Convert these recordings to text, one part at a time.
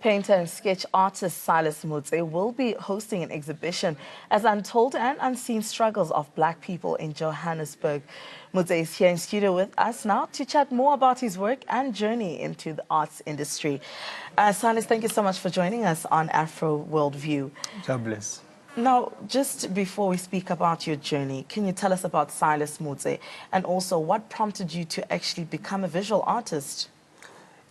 Painter and sketch artist Silas Motse will be hosting an exhibition as untold and unseen struggles of Black people in Johannesburg. Motse is here in studio with us now to chat more about his work and journey into the arts industry. Silas, thank you so much for joining us on Afro Worldview. God bless. Now, just before we speak about your journey, can you tell us about Silas Motse and also what prompted you to actually become a visual artist?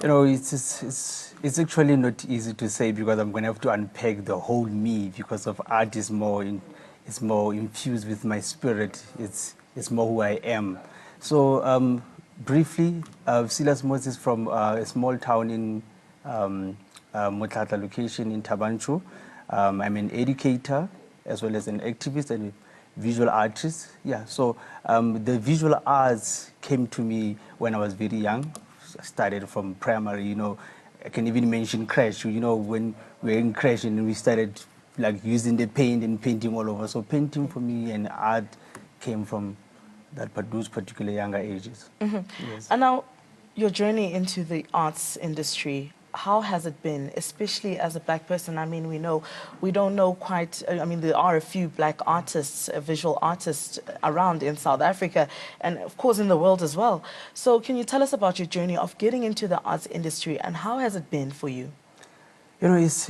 You know, it's actually not easy to say because I'm going to have to unpack the whole me because of art is more infused with my spirit. It's more who I am. So briefly, Silas Motse is from a small town in Motlatla location in Tabanchu. I'm an educator as well as an activist and a visual artist. Yeah, so the visual arts came to me when I was very young. I started from primary, you know. I can even mention crash, you know, when we were in crash and we started like using the paint and painting all over. So painting for me and art came from those particular younger ages. Mm-hmm. Yes. And now, your journey into the arts industry, how has it been, especially as a Black person? I mean, we don't know quite, I mean, there are a few Black artists, visual artists around in South Africa and, of course, in the world as well. So can you tell us about your journey of getting into the arts industry and how has it been for you? You know, it's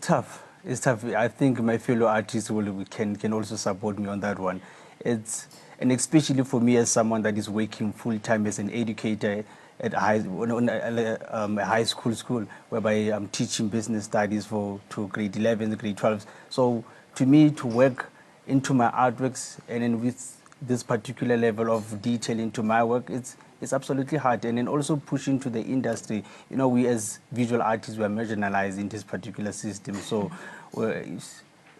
tough. It's tough. I think my fellow artists can also support me on that one. And especially for me as someone that is working full-time as an educator at a high school whereby I'm teaching business studies to grade 11, grade 12. So to me, to work into my artworks and then with this particular level of detail into my work, it's absolutely hard. And then also push into the industry. You know, we as visual artists, we are marginalized in this particular system. So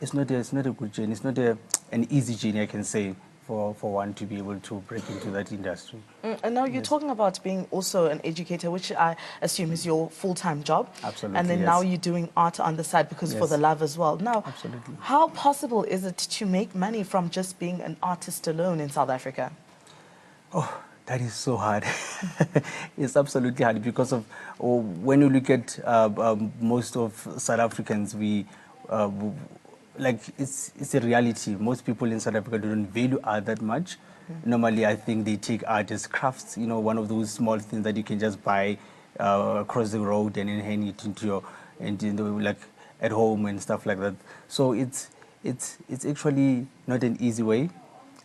it's not a good journey. It's not an easy journey, I can say, for one to be able to break into that industry. And now you're talking about being also an educator, which I assume is your full-time job. Absolutely, and then yes. now you're doing art on the side because for the love as well. Now, absolutely. How possible is it to make money from just being an artist alone in South Africa? Oh, that is so hard. It's absolutely hard because of when you look at most of South Africans, like it's a reality. Most people in South Africa don't value art that much. Normally, I think they take art as crafts. You know, one of those small things that you can just buy across the road and then hang it like at home and stuff like that. So it's actually not an easy way.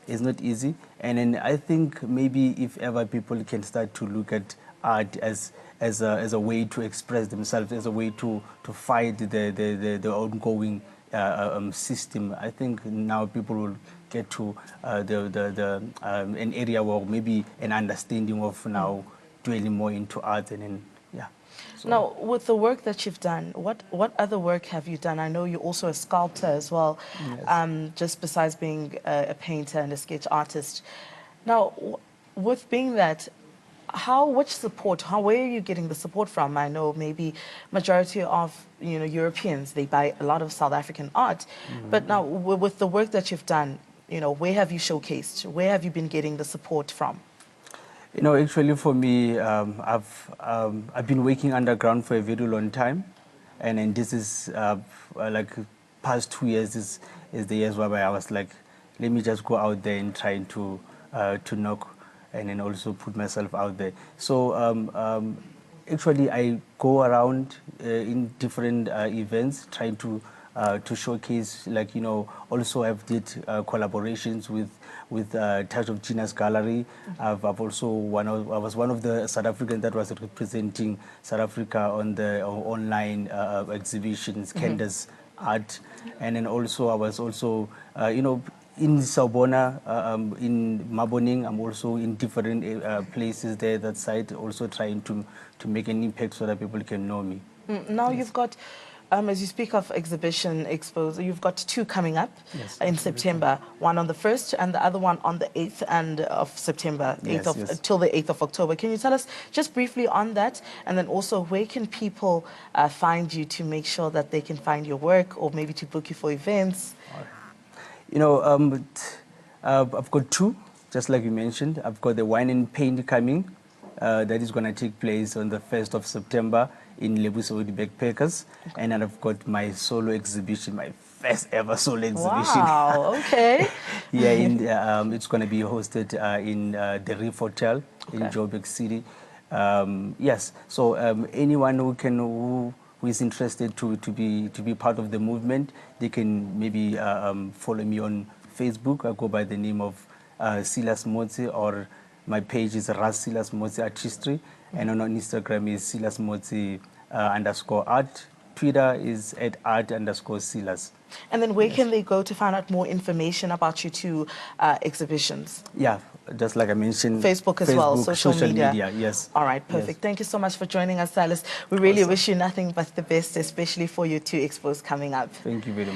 It's not easy. And then I think maybe if ever people can start to look at art as a way to express themselves, as a way to fight the ongoing system, I think now people will get to an area where maybe an understanding of now dwelling more into art and then, yeah. So. Now, with the work that you've done, what other work have you done? I know you're also a sculptor as well, Yes. just besides being a painter and a sketch artist. Now, with being that, where are you getting the support from? I know maybe majority of, Europeans, they buy a lot of South African art. But now, with the work that you've done, where have you showcased? Where have you been getting the support from? You know, actually for me, I've been working underground for a very long time. And then this is like past 2 years is the years whereby I was like, let me just go out there and try to knock and then also put myself out there. So actually I go around in different events trying to showcase, like, also I've did collaborations with Touch of Genius Gallery. I've also I was one of the South Africans that was representing South Africa on the online exhibitions, Candace Art, and then also I was also in Sawubona, in Maboning. I'm also in different places there, that side, also trying to make an impact so that people can know me. Now you've got, as you speak of exhibition, expos, you've got two coming up in September, one on the 1st and the other one on the 8th of September, till the 8th of October. Can you tell us just briefly on that? And then also, where can people find you to make sure that they can find your work or maybe to book you for events? You know, I've got two, just like you mentioned. I've got the Wine and Paint coming. That is going to take place on the 1st of September in Lebusodi Backpackers. Okay. And then I've got my solo exhibition, my first ever solo exhibition. Wow, okay. Yeah, it's going to be hosted in the Reef Hotel in Joburg City. Yes, so anyone who is interested to be part of the movement, they can maybe follow me on Facebook. I go by the name of Silas Motse, or my page is Silas Motse Artistry, and on Instagram is Silas Motse _art. Twitter is @art_Silas. And then where can they go to find out more information about your two exhibitions? Yeah, just like I mentioned. Facebook as well, social media. Yes. All right, perfect. Yes. Thank you so much for joining us, Silas. We really wish you nothing but the best, especially for your two expos coming up. Thank you very much.